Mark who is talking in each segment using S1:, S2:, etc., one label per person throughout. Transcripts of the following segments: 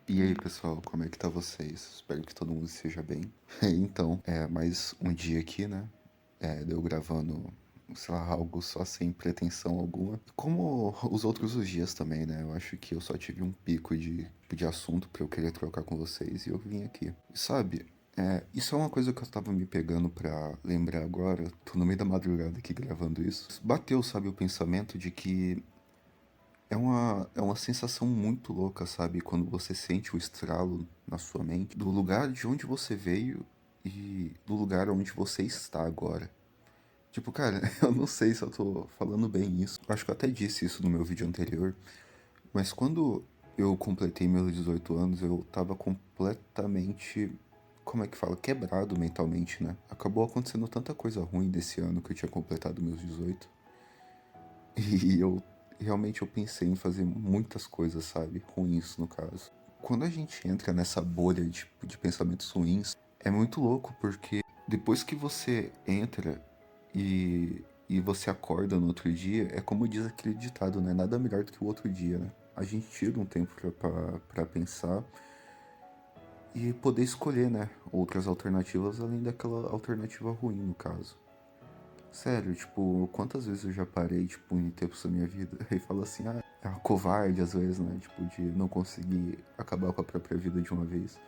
S1: E aí, pessoal, como é que tá vocês? Espero que todo mundo esteja bem. Então, mais um dia aqui, né? Deu gravando, sei lá, algo só sem pretensão alguma. Como os outros os dias também, né? Eu acho que eu só tive um pico de assunto pra eu querer trocar com vocês e eu vim aqui. E sabe, isso é uma coisa que eu tava me pegando pra lembrar agora. Tô no meio da madrugada aqui gravando isso. Bateu, sabe, o pensamento de que é uma sensação muito louca, sabe? Quando você sente o estralo na sua mente do lugar de onde você veio e do lugar onde você está agora. Tipo, cara, eu não sei se eu tô falando bem isso. Eu acho que eu até disse isso no meu vídeo anterior, mas quando eu completei meus 18 anos, eu tava completamente, como é que fala? Quebrado mentalmente, né? Acabou acontecendo tanta coisa ruim desse ano que eu tinha completado meus 18. E eu realmente eu pensei em fazer muitas coisas, sabe? Ruins, no caso. Quando a gente entra nessa bolha de pensamentos ruins, é muito louco, porque depois que você entra e você acorda no outro dia, é como diz aquele ditado, né? Nada melhor do que o outro dia, né? A gente tira um tempo pra pensar e poder escolher, né? Outras alternativas além daquela alternativa ruim, no caso. Sério, tipo, quantas vezes eu já parei, tipo, em tempos da minha vida e falo assim, é uma covarde às vezes, né? Tipo, de não conseguir acabar com a própria vida de uma vez.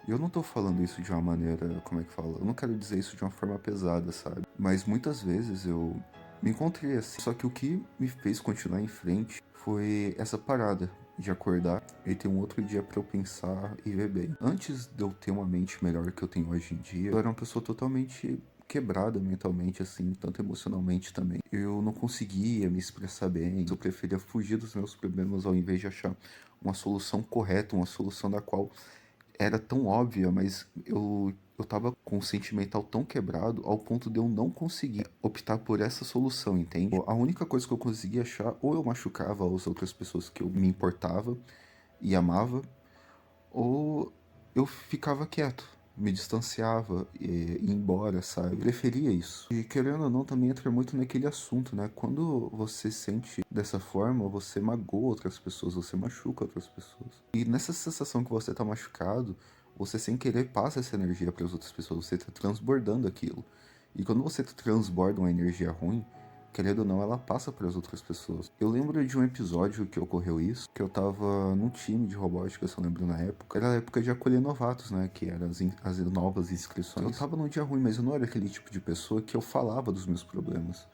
S1: E eu não tô falando isso de uma maneira, como é que fala? Eu não quero dizer isso de uma forma pesada, sabe? Mas muitas vezes eu me encontrei assim. Só que o que me fez continuar em frente foi essa parada de acordar e ter um outro dia pra eu pensar e ver bem. Antes de eu ter uma mente melhor que eu tenho hoje em dia, eu era uma pessoa totalmente quebrada mentalmente, assim, tanto emocionalmente também. Eu não conseguia me expressar bem, eu preferia fugir dos meus problemas ao invés de achar uma solução correta, uma solução da qual era tão óbvia, mas eu tava com um sentimental tão quebrado ao ponto de eu não conseguir optar por essa solução, entende? A única coisa que eu conseguia achar, ou eu machucava as outras pessoas que eu me importava e amava, ou eu ficava quieto, me distanciava e ia embora, sabe? Eu preferia isso. E querendo ou não, também entra muito naquele assunto, né? Quando você sente dessa forma, você magoa outras pessoas, você machuca outras pessoas. E nessa sensação que você tá machucado, você sem querer passa essa energia para as outras pessoas, você tá transbordando aquilo. E quando você transborda uma energia ruim, querendo ou não, ela passa para as outras pessoas. Eu lembro de um episódio que ocorreu isso, que eu tava num time de robótica, se eu lembro na época. Era a época de acolher novatos, né? Que eram as novas inscrições. Eu tava num dia ruim, mas eu não era aquele tipo de pessoa que eu falava dos meus problemas.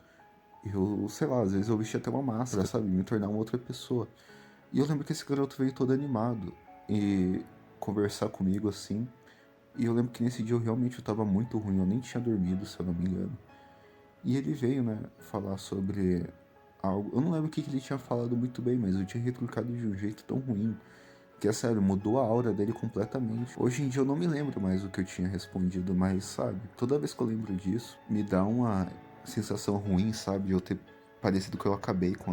S1: Eu, sei lá, às vezes eu vestia até uma máscara, sabe? Me tornar uma outra pessoa. E eu lembro que esse garoto veio todo animado e conversar comigo assim. E eu lembro que nesse dia eu realmente tava muito ruim, eu nem tinha dormido, se eu não me engano. E ele veio, né, falar sobre algo. Eu não lembro o que ele tinha falado muito bem, mas eu tinha retrucado de um jeito tão ruim. Que é sério, mudou a aura dele completamente. Hoje em dia eu não me lembro mais o que eu tinha respondido, mas sabe, toda vez que eu lembro disso, me dá uma sensação ruim, sabe, de eu ter parecido que eu acabei com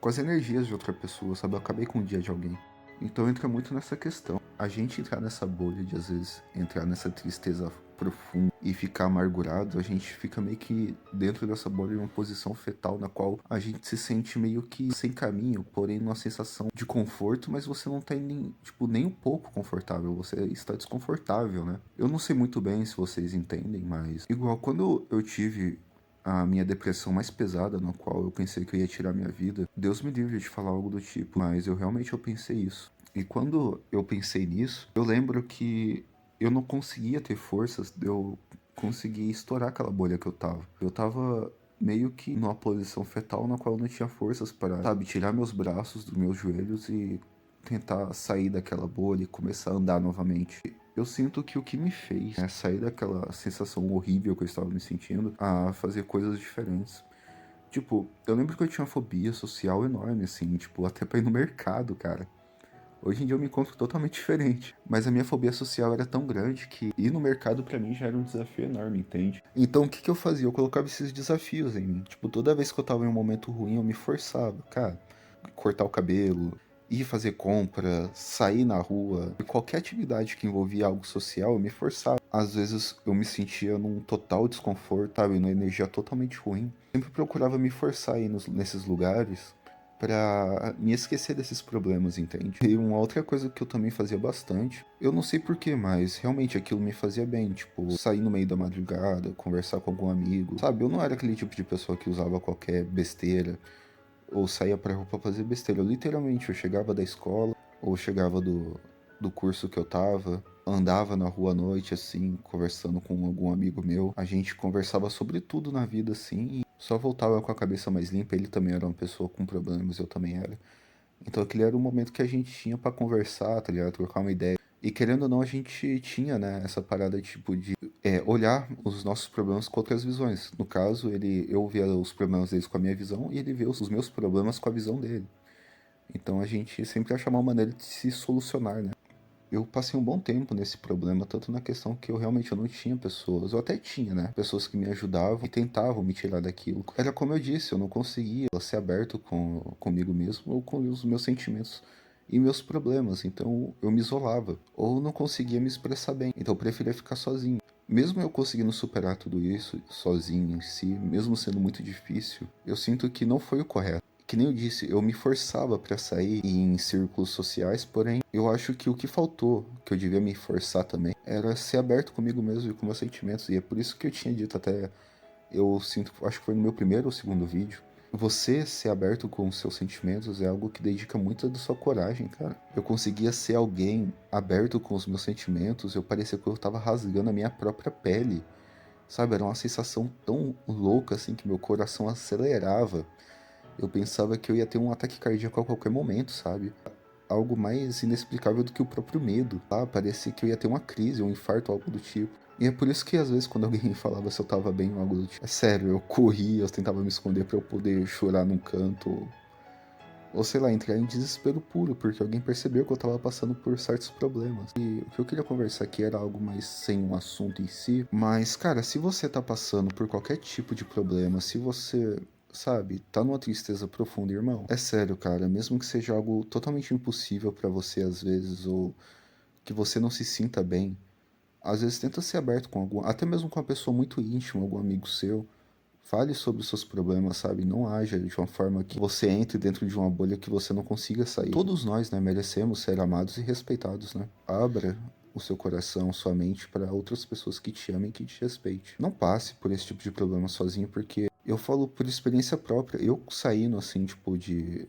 S1: as energias de outra pessoa, sabe? Eu acabei com o dia de alguém. Então entra muito nessa questão. A gente entrar nessa bolha de às vezes entrar nessa tristeza profunda e ficar amargurado, a gente fica meio que dentro dessa bolha em uma posição fetal na qual a gente se sente meio que sem caminho, porém numa sensação de conforto, mas você não tá nem, tipo, nem um pouco confortável, você está desconfortável, né? Eu não sei muito bem se vocês entendem, mas igual quando eu tive a minha depressão mais pesada, na qual eu pensei que eu ia tirar minha vida, Deus me livre de falar algo do tipo, mas eu pensei isso. E quando eu pensei nisso, eu lembro que eu não conseguia ter forças de eu conseguir estourar aquela bolha que eu tava. Eu tava meio que numa posição fetal na qual eu não tinha forças para, sabe, tirar meus braços dos meus joelhos e tentar sair daquela bolha e começar a andar novamente. Eu sinto que o que me fez sair daquela sensação horrível que eu estava me sentindo a fazer coisas diferentes. Tipo, eu lembro que eu tinha uma fobia social enorme, assim, tipo, até pra ir no mercado, cara. Hoje em dia eu me encontro totalmente diferente. Mas a minha fobia social era tão grande que ir no mercado pra mim já era um desafio enorme, entende? Então o que que eu fazia? Eu colocava esses desafios em mim. Tipo, toda vez que eu tava em um momento ruim, eu me forçava. Cara, cortar o cabelo, ir fazer compra, sair na rua. Qualquer atividade que envolvia algo social, eu me forçava. Às vezes eu me sentia num total desconforto, sabe? Numa energia totalmente ruim. Sempre procurava me forçar a ir nesses lugares pra me esquecer desses problemas, entende? E uma outra coisa que eu também fazia bastante, eu não sei porquê, mas realmente aquilo me fazia bem, tipo, sair no meio da madrugada, conversar com algum amigo, sabe? Eu não era aquele tipo de pessoa que usava qualquer besteira ou saía pra rua pra fazer besteira. Eu, literalmente, eu chegava da escola ou chegava do curso que eu tava, andava na rua à noite, assim, conversando com algum amigo meu. A gente conversava sobre tudo na vida, assim, e só voltava com a cabeça mais limpa. Ele também era uma pessoa com problemas, eu também era. Então aquele era o momento que a gente tinha pra conversar, tá ligado? Trocar uma ideia. E querendo ou não, a gente tinha, né, essa parada tipo de olhar os nossos problemas com outras visões. No caso, eu via os problemas deles com a minha visão e ele via os meus problemas com a visão dele. Então a gente sempre achava uma maneira de se solucionar, né? Eu passei um bom tempo nesse problema, tanto na questão que eu não tinha pessoas, eu até tinha, né? Pessoas que me ajudavam e tentavam me tirar daquilo. Era como eu disse, eu não conseguia ser aberto comigo mesmo ou com os meus sentimentos e meus problemas, então eu me isolava ou não conseguia me expressar bem, então eu preferia ficar sozinho. Mesmo eu conseguindo superar tudo isso sozinho em si, mesmo sendo muito difícil, eu sinto que não foi o correto. Que nem eu disse, eu me forçava para sair em círculos sociais, porém, eu acho que o que faltou, que eu devia me forçar também, era ser aberto comigo mesmo e com meus sentimentos. E é por isso que eu tinha dito até, eu sinto, acho que foi no meu primeiro ou segundo vídeo, você ser aberto com os seus sentimentos é algo que dedica muito da sua coragem, cara. Eu conseguia ser alguém aberto com os meus sentimentos, eu parecia que eu tava rasgando a minha própria pele. Sabe, era uma sensação tão louca assim que meu coração acelerava. Eu pensava que eu ia ter um ataque cardíaco a qualquer momento, sabe? Algo mais inexplicável do que o próprio medo, tá? Parecia que eu ia ter uma crise, um infarto, algo do tipo. E é por isso que às vezes quando alguém falava se eu tava bem ou algo do tipo, é sério, eu corria, eu tentava me esconder pra eu poder chorar num canto, ou sei lá, entrar em desespero puro, porque alguém percebeu que eu tava passando por certos problemas. E o que eu queria conversar aqui era algo mais sem um assunto em si, mas cara, se você tá passando por qualquer tipo de problema, se você sabe, tá numa tristeza profunda, irmão. É sério, cara, mesmo que seja algo totalmente impossível pra você às vezes, ou que você não se sinta bem, às vezes tenta ser aberto com algum, até mesmo com uma pessoa muito íntima, algum amigo seu. Fale sobre os seus problemas, sabe? Não haja de uma forma que você entre dentro de uma bolha que você não consiga sair. Todos nós, né, merecemos ser amados e respeitados, né? Abra o seu coração, sua mente para outras pessoas que te amem e que te respeitem. Não passe por esse tipo de problema sozinho, porque eu falo por experiência própria. Eu saindo, assim, tipo,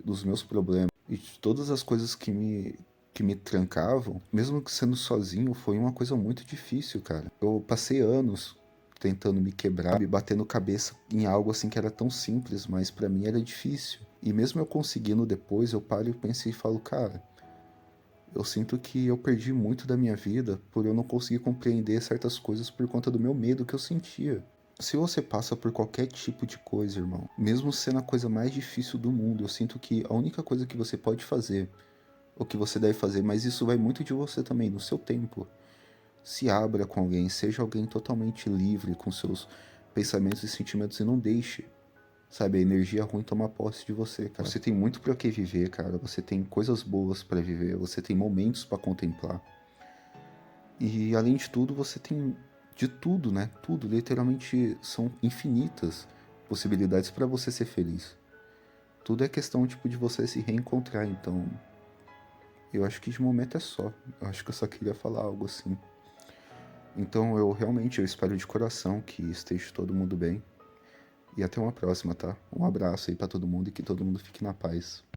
S1: dos meus problemas e de todas as coisas que me trancavam, mesmo que sendo sozinho, foi uma coisa muito difícil, cara. Eu passei anos tentando me quebrar, me batendo cabeça em algo assim que era tão simples, mas pra mim era difícil. E mesmo eu conseguindo depois, eu paro e penso e falo, cara, eu sinto que eu perdi muito da minha vida por eu não conseguir compreender certas coisas por conta do meu medo que eu sentia. Se você passa por qualquer tipo de coisa, irmão, mesmo sendo a coisa mais difícil do mundo, eu sinto que a única coisa que você pode fazer, ou que você deve fazer, mas isso vai muito de você também, no seu tempo, se abra com alguém, seja alguém totalmente livre com seus pensamentos e sentimentos e não deixe, sabe, a energia ruim tomar posse de você, cara. Você tem muito pra que viver, cara. Você tem coisas boas pra viver, você tem momentos pra contemplar. E além de tudo, você tem de tudo, né? Tudo, literalmente são infinitas possibilidades pra você ser feliz. Tudo é questão tipo de você se reencontrar, então eu acho que de momento é só. Eu acho que eu só queria falar algo assim. Então eu espero de coração que esteja todo mundo bem. E até uma próxima, tá? Um abraço aí pra todo mundo e que todo mundo fique na paz.